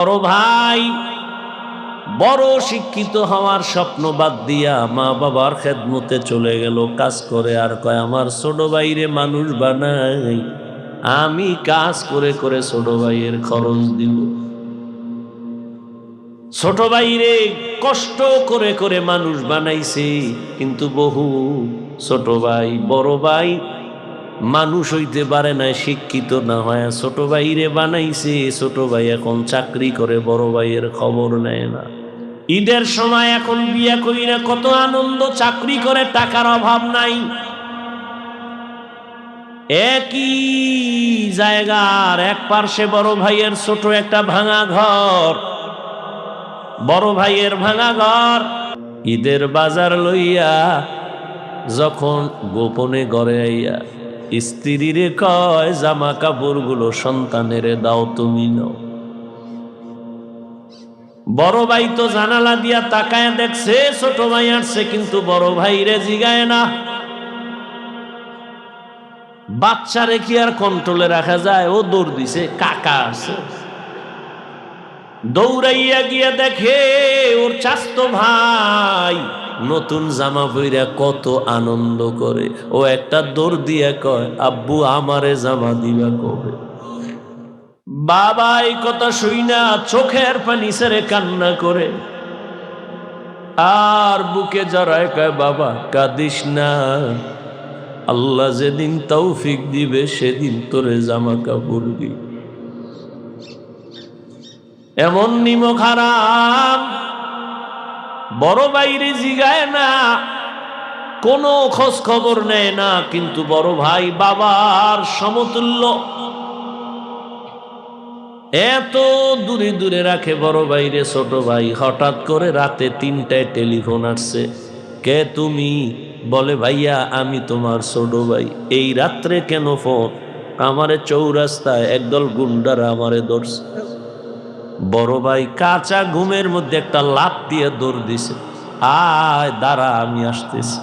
বড় ভাই বড় শিক্ষিত হওয়ার স্বপ্ন বাদ দিয়া মা বাবার খেদমতে চলে গেল, কাজ করে। আর কয় আমার ছোট ভাইরে মানুষ বানাই, আমি কাজ করে করে ছোট ভাইয়ের খরচ দিব। ছোট ভাইরে কষ্ট করে করে মানুষ বানাইছে, কিন্তু বহু ছোট ভাই বড় ভাই মানুষ হইতে পারে না, শিক্ষিত না হয় ছোট ভাইরে বানাইছে। ছোট ভাই এখন চাকরি করে, বড় ভাইয়ের খবর নেয় না। ঈদের সময় এখন বিয়া করি না, কত আনন্দ, চাকরি করে, টাকার অভাব নাই। একই জায়গার এক পার্শ্বে বড় ভাইয়ের ছোট একটা ভাঙা ঘর, বড় ভাইয়ের ভাঙা ঘর। ঈদের বাজার লইয়া যখন গোপনে ঘরে আইয়া স্ত্রীরে কয় জামা কাপড় গুলো সন্তানেরে দাও, তুমি নাও। বড় ভাই তো জানালা দিয়া তাকায় দেখছে ছোট ভাই আসছে, কিন্তু বড় ভাই রে জিগায় না। বাচ্চারে কি আর কন্ট্রোলে রাখা যায়? ও দৌড় দিছে, কাকা আছে। দৌড়াইয়া গিয়া দেখে ওর চাচতো ভাই নতুন জামা পইরা কত আনন্দ করে। ও একটা দৌড় দিয়া কয় আব্বু আমারে জামা দিবা কবে? বাবা এই কথা শুইনা চোখের পানি ছেড়ে কান্না করে আর বুকে জড়ায় কয় বাবা কাঁদিস না, আল্লাহ যেদিন তৌফিক দিবে সেদিন তোরে জামা কাপড় দিবে। এমন নিমক হারাম বড় বাইরে জিগায় না, কোনো খোঁজ খবর নেয় না, কিন্তু বড় ভাই বাবার সমতুল্য, এত দূরে দূরে রাখে বড় ভাইরে। ছোট ভাই হঠাৎ করে রাতে 3টায় টেলিফোন আসছে। কে তুমি? বলে ভাইয়া আমি তোমার ছোট ভাই। এই রাত্রে কেন ফোন? আমারে চৌরাস্তায় একদল গুন্ডারা আমারে ধরছে। বড় ভাই কাঁচা ঘুমের মধ্যে একটা লাফ দিয়ে দৌড় দিছে, আয় দাঁড়া আমি আসতেছি।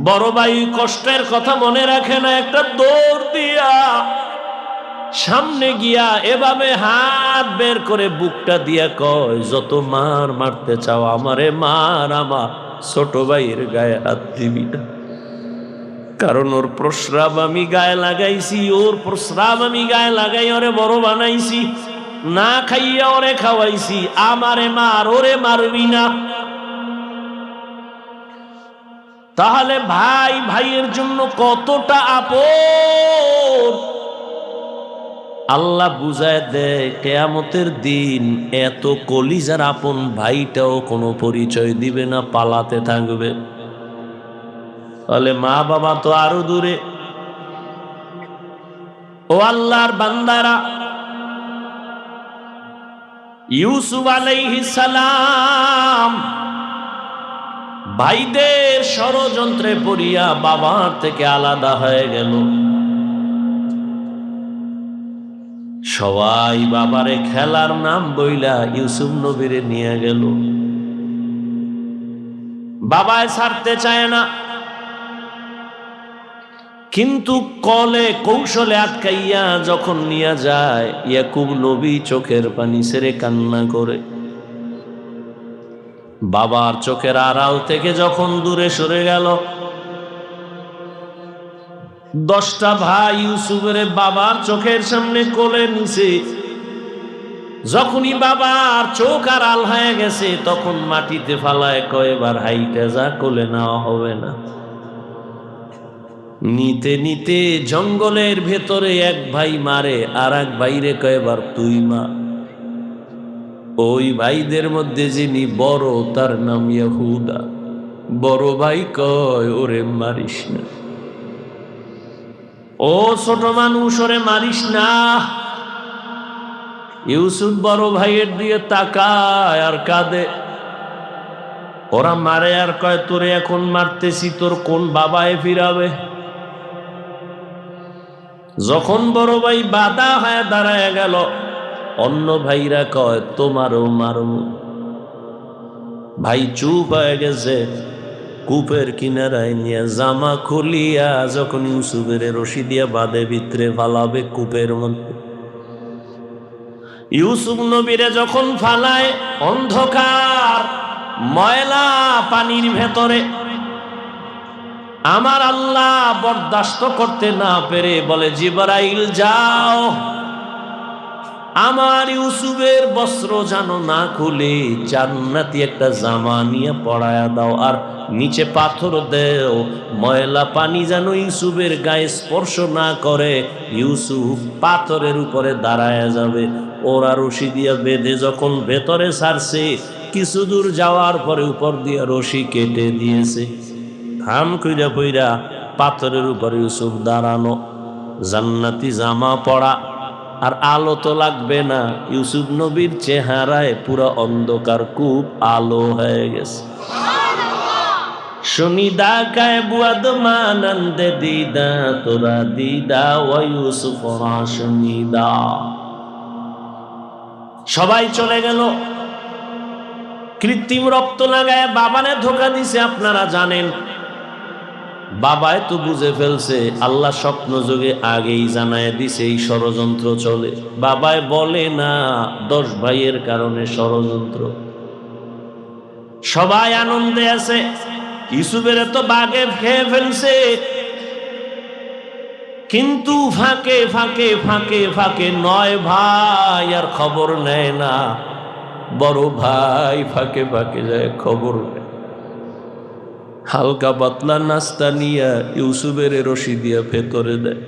বড় ভাই কষ্টের কথা মনে রাখে না, একটা দৌড় দিয়া সামনে গিয়া এভাবে হাত বের করে বুকটা দিয়া কয় যত মার মারতে চাও আমারে মার, আমার ছোট ভাইয়ের গায়ে হাত দিবি না। কারণ ওর প্রস্রাব আমি গায়ে লাগাইছি, ওর প্রস্রাব আমি গায়ে লাগাই ওরে বড় বানাইছি, না খাইয়া ওরে খাওয়াইছি। আমারে মার, ওরে মারবি না। তাহলে ভাই ভাইয়ের জন্য কতটা আপন আল্লাহ বুঝায় দেয়। কিয়ামতের দিন এত কলিজার আপন ভাইটাও কোনো পরিচয় দিবে না, পালাতে থাকবে। তাহলে মা বাবা তো আরো দূরে। ও আল্লাহর বান্দারা, ইউসুফ আলাইহিস সালাম ভাইদের ষড়যন্ত্রে পড়িয়া বাবার থেকে আলাদা হয়ে গেল। সবাই বাবারে খেলার নাম বইলা ইউসুফ নবীরে নিয়ে গেল। বাবায় ছাড়তে চায় না, কিন্তু কলে কৌশলে আটকাইয়া যখন নিয়ে যায়, ইয়াকুব নবী চোখের পানি ছেড়ে কান্না করে। বাবার চোখের আড়াল থেকে যখন দূরে সরে গেল, 10টা ভাই ইউসুফের বাবার চোখের সামনে কোলে নিছে। যখনই বাবার চোখ আড়াল হয়ে গেছে, তখন মাটিতে ফালায় কয় এবার হাইটা যা, কোলে নেওয়া হবে না। নিতে নিতে জঙ্গলের ভেতরে এক ভাই মারে, আর এক ভাইরে কয় এবার তুই মা। ওই ভাইদের মধ্যে যিনি বড় তার নাম ইয়াহুদা। বড় ভাই কয় ওরে মারিস না, ও ছোট মানুষ ওরে মারিস না। ইউসুফ বড় ভাইয়ের দিয়ে তাকায় আর কাঁদে। ওরা মারে আর কয় তোরে এখন মারতেছি, তোর কোন বাবায় ফিরাবে? যখন বড় ভাই বাধা হয়ে দাঁড়ায় গেল, অন্য ভাইরা কয় তোমারও মারব। ভাই চুপ হয়ে গেছে। কূপের কিনারায় নিয়ে জামা খুলিয়া যখন ইউসুফের রশি দিয়া বাঁধে ভিতরে ফালাবে কূপের মধ্যে, ইউসুফ নবীরে যখন ফালায় অন্ধকার ময়লা পানির ভেতরে, আমার আল্লাহ বরদাস্ত করতে না পেরে বলে, জিবরাইল যাও, আমার ইউসুফের বস্ত্র যেন না খুলে জান্নাতি একটা জামা নিয়ে পরায়া দাও, আর নিচে পাথর দেও, ময়লা পানি যেন ইউসুফের গায়ে স্পর্শ না করে, ইউসুফ পাথরের উপরে দাঁড়ায়া যাবে। ওরা রশি দিয়া বেঁধে যখন ভেতরে ছাড়ছে, কিছু দূর যাওয়ার পরে উপর দিয়া রশি কেটে দিয়েছে। হাম কইরা পইরা পাথরের উপরে ইউসুফ দাঁড়ানো, জান্নাতি জামা পরা, আর আলো তো লাগবে না। ইউসুফ নবীর চেহারায় পুরো অন্ধকার, খুব আলো হয়ে গেছে। শুনিদা কায় বুয়াদ মানন্দ দিদা তোরা দিদা ওয়া ইউসুফ শুনিদা। সবাই চলে গেল। কৃত্রিম রক্ত লাগায় বাবানে ধোকা দিছে, আপনারা জানেন। বাবায় তো বুঝে ফেলছে, আল্লাহ স্বপ্ন যোগে আগেই জানায় দিছে এই ষড়যন্ত্র চলে। বাবায় বলে না 10 ভাইয়ের কারণে ষড়যন্ত্র। সবাই আনন্দে আছে, ইউসুফের তো বাগে খেয়ে ফেলছে, কিন্তু ফাঁকে ফাঁকে ফাঁকে ফাঁকে 9 ভাই আর খবর নেয় না। বড় ভাই ফাঁকে ফাঁকে যায়, খবর নেয়। হালকা পাতলা নাস্তা নিয়ে ইউসুফের রশি দিয়া ভেতরে দেয়।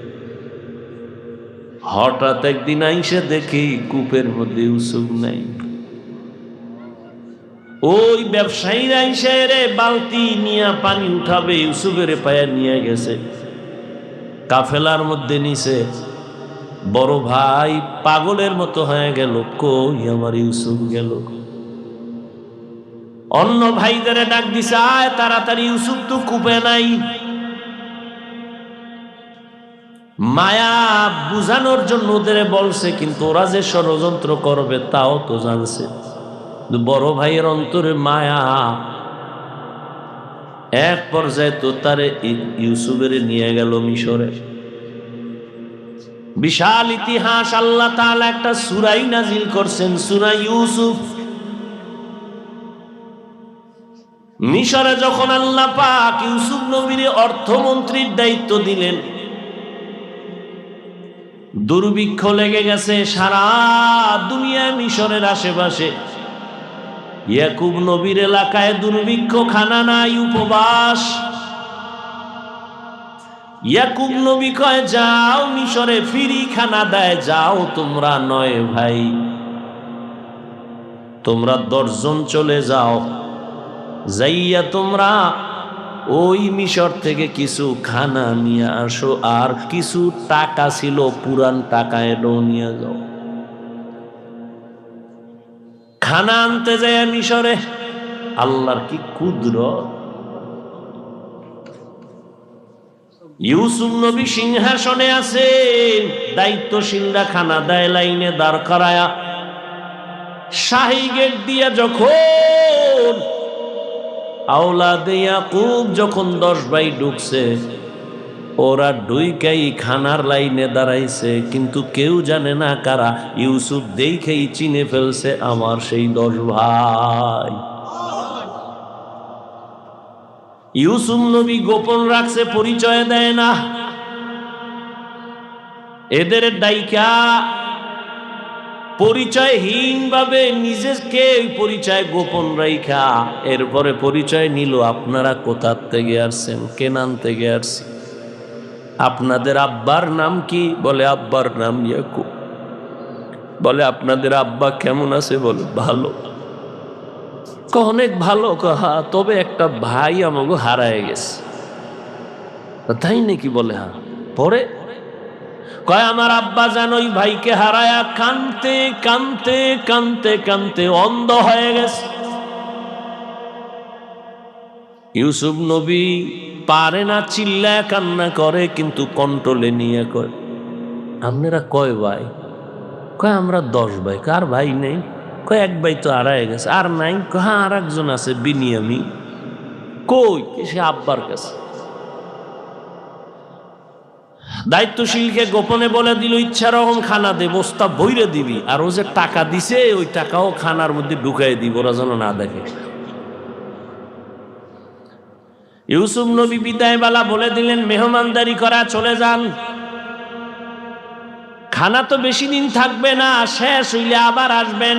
হঠাৎ একদিন আইসে দেখি কূপের মধ্যে ইউসুফ নাই। ওই ব্যবসায়ীরা আইসে রে বালতি নিয়ে পানি উঠাবে, ইউসুফের পায়া নিয়ে গেছে, কাফেলার মধ্যে নিছে। বড় ভাই পাগলের মতো হয়ে গেল, কই আমার ইউসুফ গেল। অন্য ভাইদের ডাক দিছে, আয় তাড়াতাড়ি, ইউসুফ তো কূপে নাই। মায়া বুঝানোর জন্য ওদের বলছে, কিন্তু ওরা যে ষড়যন্ত্র করবে তাও তো জানছে। বড় ভাইয়ের অন্তরে মায়া, এক পর্যায়ে তো তারে ইউসুফের নিয়ে গেল মিশরে। বিশাল ইতিহাস। আল্লাহ তাআলা একটা সূরাই নাজিল করছেন, সূরা ইউসুফ। মিশরে যখন আল্লাহ পাক ইউসুফ নবীর অর্থমন্ত্রীর দায়িত্ব দিলেন, দুর্ভিক্ষ লেগে গেছে সারা দুনিয়ায়, মিশরের আশেপাশে। ইয়াকুব নবীর এলাকায় দুর্ভিক্ষ, খানা নাই, উপবাস। ইয়াকুব নবী কয়, যাও মিশরে, ফ্রি খানা দেয়, যাও তোমরা 9 ভাই, তোমরা 10 জন চলে যাও, যাইয়া তোমরা ওই মিশর থেকে কিছু খানা নিয়ে আসো, আর কিছু টাকা ছিল পুরান টাকা, এটাও নিয়ে যাও। খানা আনতে যায় মিশরে। আল্লাহর কি কুদরত! ইউসুফ নবী সিংহাসনে আছেন, দায়িত্বশীলরা খানা দেয় লাইনে দাঁড় করায়া। শাহী গেট দিয়া যখন আওলাদে ইয়াকুব যখন 10 ভাই ঢুকছে, ওরা ঢুইকাই খানার লাইনে দাঁড়াইছে, কিন্তু কেউ জানে না কারা। ইউসুফ দেখেই চিনে ফেলছে, আমার সেই 10 ভাই। ইউসুফ নবী গোপন রাখছে, পরিচয় দেয় না। এদের ডাইকা পরিচয়হীন ভাবে নিজেকে পরিচয় গোপন রাইখা এরপরে পরিচয় নিল, আপনারা কোথা থেকে আসছেন, কেনান থেকে আসছেন, আপনাদের আব্বার নাম কি? বলে আব্বার নাম ইয়াকুব। বলে আপনাদের আব্বা কেমন আছে? বলে ভালো। অনেক ভালো। কহা, তবে একটা ভাই আমাকে হারায় গেছে। তাই নাকি? বলে হ্যাঁ। পরে কয়, আমার আব্বা যেন ওই ভাইকে হারায়া কানতে কানতে কানতে কানতে অন্ধ হয়ে গেছে। ইউসুফ নবী পারে না, চিল্লায় কান্না করে, কিন্তু কন্ট্রোলে নিয়ে কয়, আপনারা কয় ভাই? কয় আমরা 10 ভাই। কার ভাই নেই? কয় এক ভাই তো হারায় গেছে। আর নাই? হ্যাঁ আর একজন আছে, বিনিয়ামি। কই? সে আব্বার কাছে। দায়িত্বশীলকে গোপনে বলে দিল ইচ্ছা রকম খানা দে, বস্তা বইরে দিবি, আর ও যে টাকা দিছে ওই টাকাও খানার মধ্যে ঢুকাই দিব, ওরা যেন না দেখে। ইউসুফ নবী বিদায় বেলা বলে দিলেন মেহমানদারি করা চলে যান, খানা তো বেশি দিন থাকবে না, শেষ হইলে আবার আসবেন,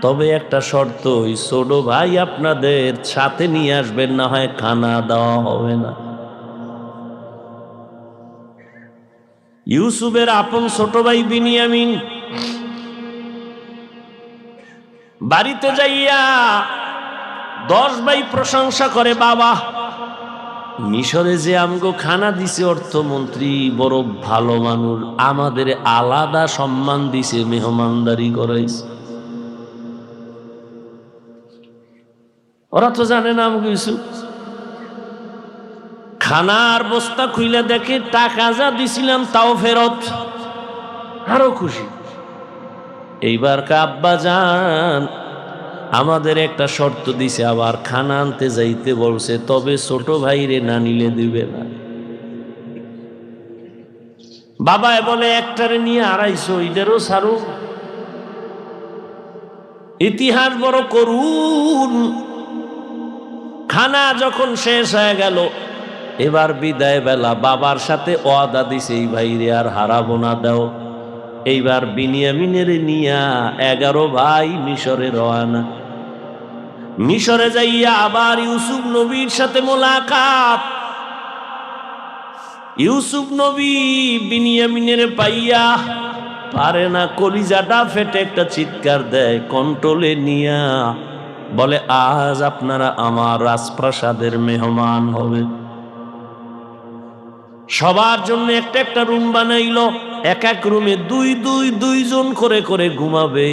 তবে একটা শর্ত, ওই ছোট ভাই আপনাদের সাথে নিয়ে আসবেন, না হয় খানা দেওয়া হবে না। ইউসুফের আপন ছোট ভাই বিনিয়ামিন বাড়িতে যাইয়া 10 ভাই প্রশংসা করে, বাবা মিশরে যে আমগো খানা দিছে অর্থমন্ত্রী বড় ভালো মানুষ, আমাদের আলাদা সম্মান দিছে, মেহমানদারি করাইছে। ওরা তো জানে না আমগো ইউসুফ। খানার বস্তা খুইলে দেখে টাকা যা দিছিলাম তাও ফেরত, আরো খুশি। এইবার আব্বা জান আমাদের একটা শর্ত দিছে, আবার খানা আনতে যাইতে বলছে, তবে ছোট ভাইরে না নিলে দিবে না। বাবায় বলে একটারে নিয়ে 250, এটারও সারু। ইতিহাস বড় করুন। খানা যখন শেষ হয়ে গেল, এবার বিদায় বেলা বাবার সাথে ওয়াদা দিছে এই ভাইরে আর হারাবো না দাও। এইবার বিনিয়ামিনের নিয়া 11 ভাই মিশরে রওনা। মিশরে যাইয়া আবার ইউসুফ নবীর সাথে মোলাকাত। ইউসুফ নবী বিনিয়ামিনের পাইয়া পারে না, কলিজাটা ফেটে একটা চিৎকার দেয়, কন্ট্রোলে নিয়া বলে আজ আপনারা আমার রাজপ্রাসাদের মেহমান হবে। সবার জন্য একটা একটা রুম বানাইলো, এক এক রুমে দুইজন করে করে ঘুমাবে।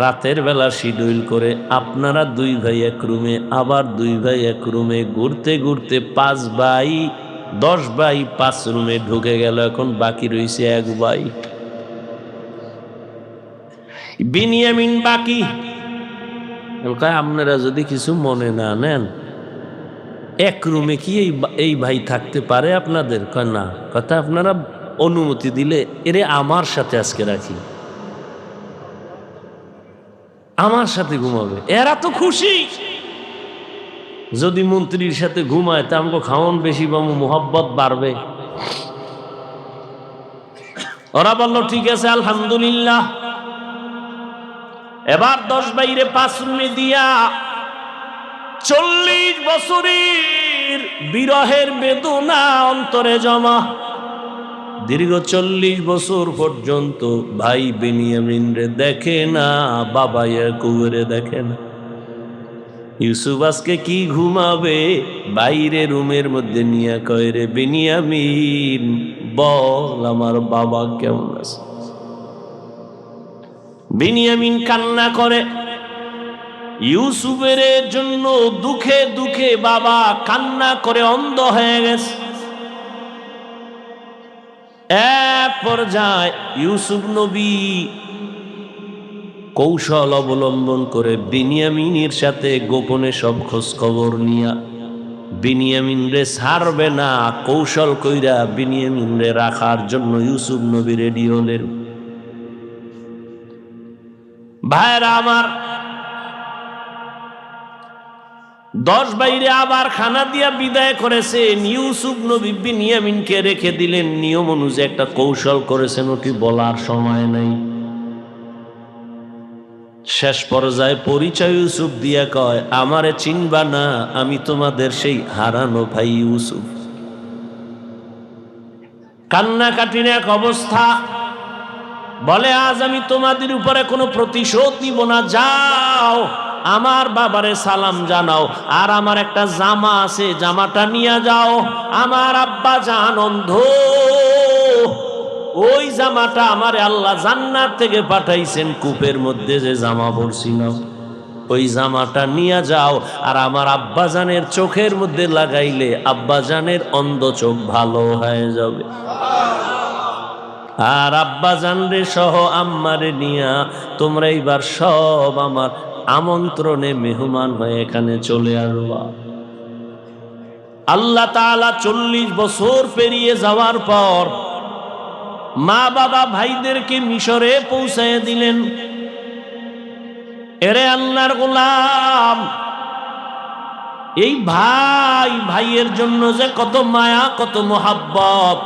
রাতের বেলা শিডিউল করে আপনারা 2 ভাই এক রুমে, আবার 2 ভাই এক রুমে, ঘুরতে ঘুরতে 5 ভাই 10 ভাই 5 রুমে ঢুকে গেল। এখন বাকি রয়েছে 1 ভাই বিনিয়ামিন বাকি। আপনারা যদি কিছু মনে না নেন, এক রুমে কি এই ভাই থাকতে পারে আপনাদের? কয় না। কথা আপনারা অনুমতি দিলে এরে আমার সাথে আজকে রাখি, আমার সাথে ঘুমাবে। এরা তো খুশি, যদি মন্ত্রীর সাথে ঘুমায় তা আমাকে খাওয়ান বেশি পাবো, মোহাব্বত বাড়বে। ওরা বললো ঠিক আছে আলহামদুলিল্লাহ। এবার 10 ভাইরে 5 রুমে দিয়া 40 বছরের বিরহের বেদনা অন্তরে জমা। দীর্ঘ 40 বছর পর্যন্ত ভাই বিনিয়ামিন রে দেখে না, বাবা ইয়াকুবরে দেখে না। ইউসুফ আজকে কি ঘুমাবে, বাইরে রুমের মধ্যে নিয়ে কয়, রে বিনিয়ামিন বল আমার বাবা কেমন আছে। বিনিয়ামিন কান্না করে, ইউসুফের জন্য দুঃখে দুঃখে বাবা কান্না করে অন্ধ হয়ে গেছে। এক পর্যায়ে ইউসুফ নবী কৌশল অবলম্বন করে বিনিয়ামিনের সাথে গোপনে সব খোঁজ খবর নিয়া বিনিয়ামিন রে ছাড়বে না, কৌশল কইরা বিনিয়ামিন রে রাখার জন্য ইউসুফ নবী রেডি হলেন। ভাইরা আমার, 10 ভাইরে আবার খানা দিয়া বিদায় করেছেন। ইউসুফ নবী বিনিয়ামিনকে রেখে দিলেন, নিয়ম অনুযায়ী একটা কৌশল করেছেন, ওটি বলার সময় নাই। শেষ পর্যায়ে পরিচয় ইউসুফ দিয়া কয়, আমারে চিনবা না, আমি তোমাদের সেই হারানো ভাই ইউসুফ। কান্নাকাটির এক অবস্থা। বলে আজ আমি তোমাদের উপরে কোনো প্রতিশোধ নিব না, যাও আমার বাবারে সালাম জানাও, আর আমার একটা জামা আছে জামাটা নিয়ে যাও। আমার আব্বা জান অন্ধ, ওই জামাটা আমারে আল্লাহ জান্নাত থেকে পাঠাইছেন, কূপের মধ্যে যে জামা পরছিলাম ওই জামাটা নিয়ে যাও, আর আমার আব্বাজানের চোখের মধ্যে লাগাইলে আব্বাজানের অন্ধ চোখ ভালো হয়ে যাবে। আর আব্বাজান রে সহ আম্মারে নিয়া তোমরা এইবার সব আমার আমন্ত্রণে মেহমান হয়ে এখানে চলে আসবা। আল্লাহ তাআলা 40 বছর পেরিয়ে যাওয়ার পর মা বাবা ভাইদেরকে মিশরে পৌঁছায় দিলেন। এরে আল্লাহর গোলাম, এই ভাই ভাইয়ের জন্য যে কত মায়া, কত মোহাব্বত,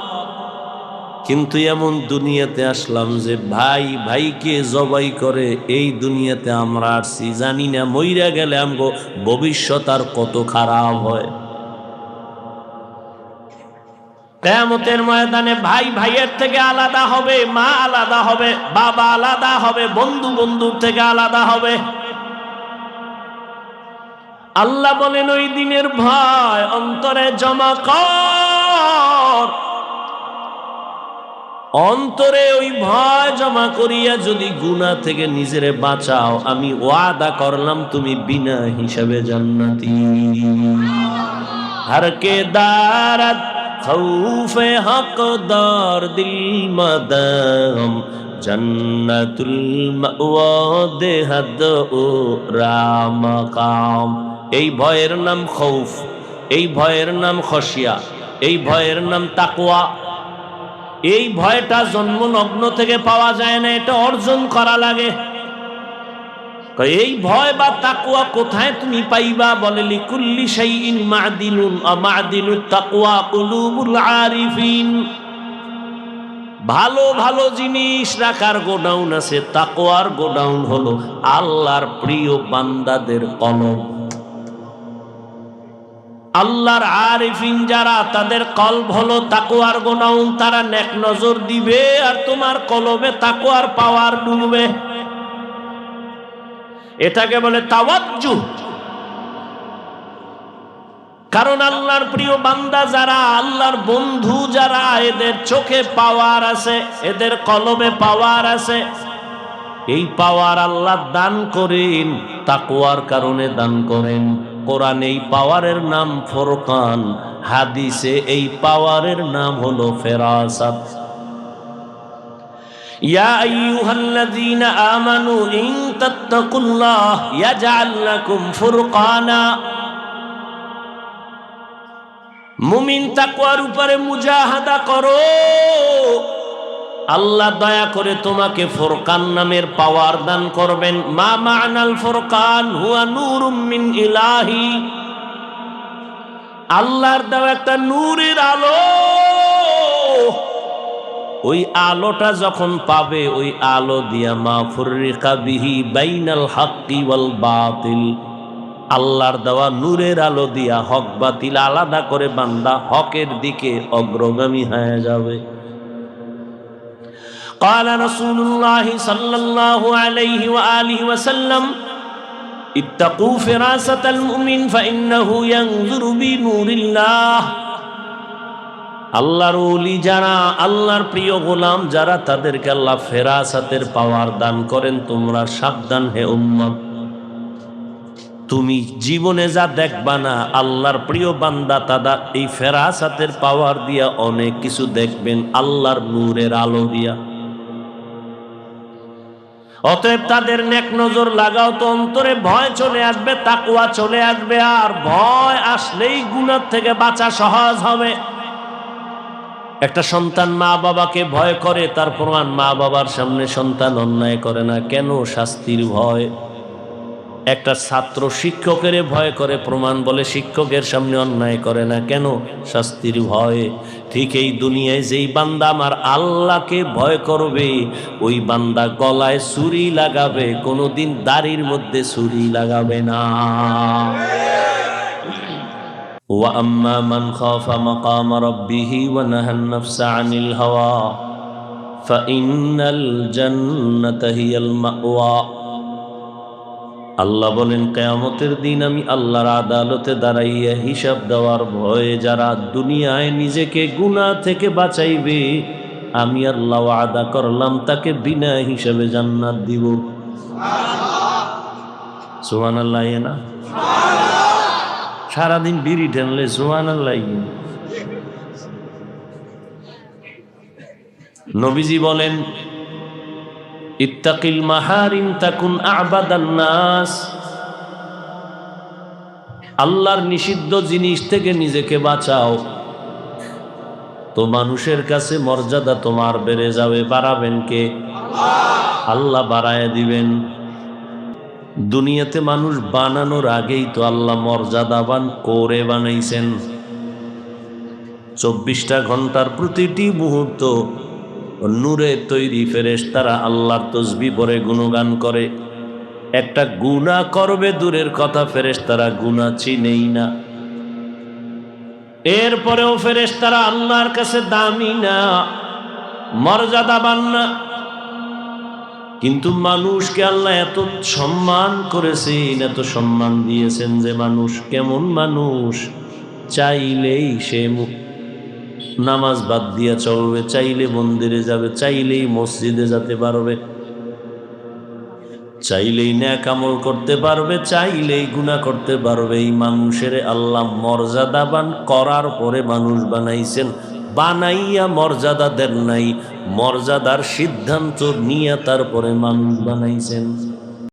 কিন্তু এমন দুনিয়াতে আসলাম যে ভাই ভাইকে জবাই করে এই দুনিয়াতে আমরা আসছি, জানি না মইরা গেলে আমগো ভবিষ্যৎ আর কত খারাপ হয়। কিয়ামতের ময়দানে ভাই ভাইয়ের থেকে আলাদা হবে, মা আলাদা হবে, বাবা আলাদা হবে, বন্ধু বন্ধুর থেকে আলাদা হবে। আল্লাহ বলেন ওই দিনের ভয় অন্তরে জমা কর, অন্তরে ওই ভয় জমা করিয়া যদি গুনাহ থেকে নিজেরে বাঁচাও, আমি ওয়াদা করলাম তুমি বিনা হিসাবে জান্নাতি। हर के दारत खौफे हकदार दिल मदाम जन्नतुल मावा देहद ও রামাকাম। এই ভয়ের নাম খৌফ, এই ভয়ের নাম খশিয়া, এই ভয়ের নাম তাকওয়া। এই ভয়টা জন্মলগ্ন থেকে পাওয়া যায় না, এটা অর্জন করা লাগে। এই ভয় বা তাকওয়া কোথায় তুমি পাইবা? বলে লিকুল্লি শাইইন মা'দিলুন আ মা'দিলুত তাকওয়া কুলুবুল আরিফিন। ভালো ভালো জিনিস রাখার গোডাউন আছে, তাকওয়ার গোডাউন হলো আল্লাহর প্রিয় বান্দাদের কলব। আল্লাহর আরিফিন যারা, তাদের কলব হলো তাকওয়ার গোডাউন। তারা নেক নজর দিবে আর তোমার কলবে তাকওয়ার পাওয়ার ডুববে। এটাকে বলে তাওয়াজ্জুহ। কারণ আল্লাহর প্রিয় বান্দা যারা, আল্লাহর বন্ধু যারা, এদের চোখে পাওয়ার আছে, এদের কলবে পাওয়ার আছে। এই পাওয়ার আল্লাহ দান করেন, তাকওয়ার কারণে দান করেন। কোরআনে এই পাওয়ারের নাম ফুরকান, হাদিসে এই পাওয়ারের নাম হলো ফেরাসাত। ইয়া আইয়ুহাল্লাযীনা আমানু ইন তাত্তাকুল্লাহ ইয়াজআল লাকুম ফুরকানা। মুমিন তাকওয়ার উপরে মুজাহাদা করো, আল্লাহ দয়া করে তোমাকে ফুরকান নামের পাওয়ার দান করবেন। মা মা'নাল ফুরকান হুয়া নূরুম মিন ইলাহি। আল্লাহর দেওয়া একটা নূরের আলো। ওই আলোটা যখন পাবে, ওই আলো দিয়া মা ফুররিকা বিহি বাইনাল হাক্কি ওয়াল বাতিল। আল্লাহর দেওয়া নূরের আলো দিয়া হক বাতিল আলাদা করে বান্দা হকের দিকে অগ্রগামী হয়ে যাবে। قال رسول الله صلى الله عليه وآله وسلم اتقوا فراسة المؤمن فإنه ينظر بنور الله। আল্লাহর ওলি যারা, আল্লাহর প্রিয় গোলাম যারা, তাদেরকে আল্লাহ ফেরাসাতের পাওয়ার দান করেন। তোমরা সাবধান হে উম্মত, তুমি জীবনে যা দেখবা না, আল্লাহর প্রিয় বান্দা তারা এই ফেরাসাতের পাওয়ার দিয়া অনেক কিছু দেখবেন, আল্লাহর নূরের আলো দিয়া। অতএব তাদের নেক নজর লাগাও তো অন্তরে ভয় চলে আসবে, তাকওয়া চলে আসবে। আর ভয় আসলেই গুনাহ থেকে বাঁচা সহজ হবে। একটা সন্তান মা বাবাকে ভয় করে, তার প্রমাণ মা বাবার সামনে সন্তান অন্যায় করে না। কেন? শাস্তির ভয়। একটা ছাত্র শিক্ষকের ভয় করে, প্রমাণ বলে শিক্ষকের সামনে অন্যায় করে না। কেন? শাস্তির ভয়। ঠিক এই দুনিয়ায় যেই বান্দা আমার আল্লাহকে ভয় করবে, ওই বান্দা গলায় ছুরি লাগাবে, কোনোদিন দাড়ির মধ্যে ছুরি লাগাবে না। وَأَمَّا مَنْ خَافَ مَقَامَ رَبِّهِ وَنَهَى النَّفْسَ عَنِ الْهَوَى فَإِنَّ الْجَنَّةَ هِيَ الْمَأْوَى। আল্লাহ বলেন, কিয়ামতের দিন আমি আল্লাহর আদালতে দাঁড়াইয়া হিসাব দেওয়ার ভয়ে যারা দুনিয়ায় নিজেকে গুনাহ থেকে বাঁচাইবে, আমি আল্লাহ ওয়াদা করলাম তাকে বিনা হিসাবে জান্নাত দিব। সুবহানাল্লাহ। না সারাদিন বিড়ি টানলে সুবহানাল্লাহ। নবীজি বলেন, ইত্তাকিল মাহারিম তাকুন আ'বাদান নাস। আল্লাহর নিষিদ্ধ জিনিস থেকে নিজেকে বাঁচাও, তো মানুষের কাছে মর্যাদা তোমার বেড়ে যাবে। বাড়াবেন কে? আল্লাহ বাড়ায় দিবেন। দুনিয়াতে মানুষ বানানোর আগেই তো আল্লাহ মর্যাদাবান করে বানাইছেন। 24টা ঘন্টার প্রতিটি মুহূর্ত নূরে তৈরি ফেরেশতারা আল্লাহর তাসবিহ পড়ে গুণগান করে। একটা গুনাহ করবে দূরের কথা, ফেরেশতারা গুনাহ চিনেই না। এরপরেও ফেরেশতারা আল্লাহর কাছে দামি না, মর্যাদাবান না। কিন্তু মানুষকে আল্লাহ এত সম্মান করেছেন, এত সম্মান দিয়েছেন যে মানুষ কেমন মানুষ, চাইলেই সে নামাজ বাদ দিয়ে চলবে, চাইলে মন্দিরে যাবে, চাইলেই মসজিদে যেতে পারবে, চাইলেই নেক আমল করতে পারবে, চাইলেই গুনাহ করতে পারবে। এই মানুষের আল্লাহ মর্যাদাবান করার পরে মানুষ বানাইছেন, বানাইয়া মর্যাদা দেন নাই, মর্যাদার সিদ্ধান্ত নিয়ে তারপরে মানুষ বানাইছেন।